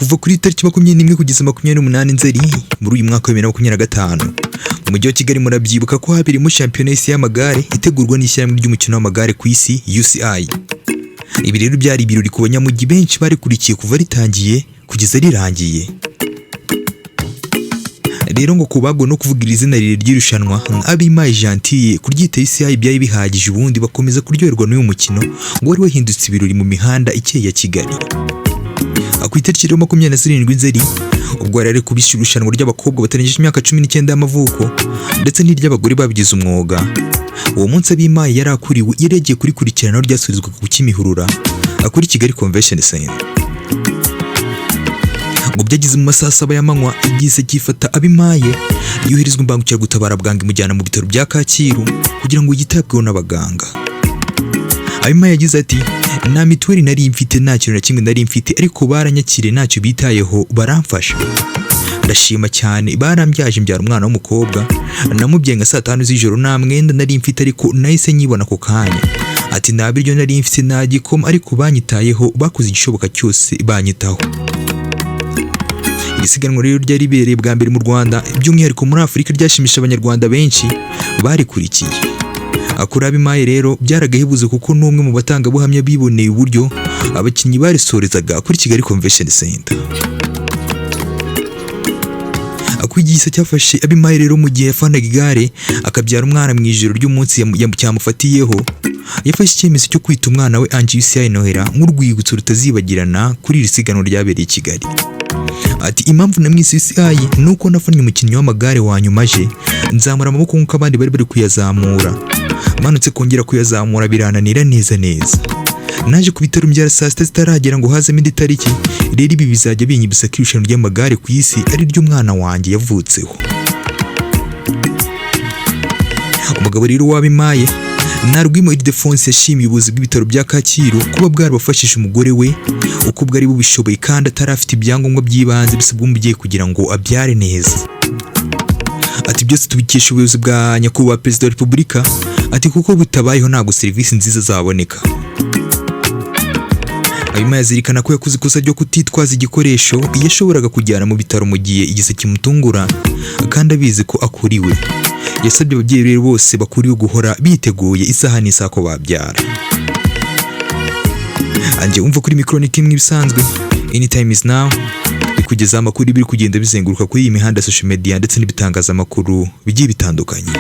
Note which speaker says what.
Speaker 1: kuva kuri tariki 21 kugeza 28 Nzeri muri uyu mwaka wa 2025 mu mujyi wa Kigali. Murabyibuka ko habirimo shampiyona y'isi y'amagare itegurwa n'ishyirahamwe ry'umukino w'amagare ku isi UCI. Ibi rero byari ibirori ku banyamujyi benshi barikurikiye kuva ritangiye kugeza rirangiye. Rero ngo kubagwa no kuvugira izina rire ry'irushanwa Abimaye Gentille kuryita UCI byari bihagije, ubundi bakomeza kuryoherwa n'uyu mukino ngo wari wahindutse ibirori mu mihanda ikeye ya Kigali. Ku itariki 27 Nzeri ubwo yari kubishyura irushanwa ry'abakobwa batarengeje imyaka 19 y'amavuko ndetse n'iry'abagore babigize umwuga. Uwo munsi Abimaye yari akuriwe yagiye kurikurikirana ryasubizwa ku Kimihurura kuri Kigali Convention Center. Ngo byagize mu masaha 7 y'amanywa igize gifata Abimaye yoherezwa imbangukiragutabara bwangu imujyana mu bitaro bya Kacyiru kugira ngo yitabweho n'abaganga. Abimaye yagize ati nta mituweli nari mfite, nta kintu na kimwe nari mfite, ariko baranyakire ntacyo bitayeho baramfasha. Ndashima cyane, barambyaje mbyara umwana w'umukobwa, namubyaye nka saa 5 z'ijoro, nta mwenda nari mfite ariko nahise nyibona ko kanya. Ati nta biryo nari mfite, nta gikoma, ariko banyitayeho, bakoze igishoboka cyose banyitaho. Isiganwa rero ryari ribereye bwa mbere mu Rwanda, by'umwihariko muri Afurika, ryashimisha abanyarwanda benshi barikurikiye. Akura Abimaye rero byaragahebuze kuko n'umwe mu batangabuhamya biboneye uburyo abakinnyi barisorezaga kuri Kigali Convention Center. Akwigisha cyafashe Abimaye rero mu gihe yafanaga igare akabyara umwana mu ijoro ry'umunsi cyamufatiyeho, yafashe icyemezo cyo kwita umwana we UCI NOELLA nk'urwibutso rutazibagirana kuri iri siganwa ryabereye i Kigali. Ati impamvu namwise UCI nuko nafanye umukinnyi w'amagare wa nyuma aje nzamura amaboko nk'uko abandi bari kuyazamura, manutse kongera kuyazamura birananira neza. Naje ku bitaro mbyara saa 6 zitaragera ngo hazemo indi tariki, rero ibi bizajya binyibutsa ko irushanwa ry'amagare ku isi ari ry'umwana wanjye yavutseho. Umugabo rero w'Abimaye Narwimo Ildefonse yashimiye ubuyobozi bw'ibitaro bya Kacyiru kuba bwarabafashije umugore we uko bwari bubishoboye kandi atarafite ibyangombwa by'ibanze bisabwa umubyeyi kugira ngo abyare neza. Ati byose tubikesha ubuyobozi bwa nyakubahwa Perezida wa Repubulika, ati kuko butabayeho ntabwo serivisi nziza zaboneka. Abimaye azirikana ko yakoze ikosa ryo kutitwaza igikoresho yashoboraga kujyana mu bitaro mu gihe igise kimutungura kandi abizi ko akuriwe. Yasabye ababyeyi rero bose bakuriwe guhora biteguye isaha n'isaha ko babyara. Anje umva kuri micronic imwe bisanzwe anytime is now, bikugeza amakuru biri kugenda bizenguruka kuri iyi mihanda social media ndetse n'ibitangaza amakuru bigiye bitandukanye.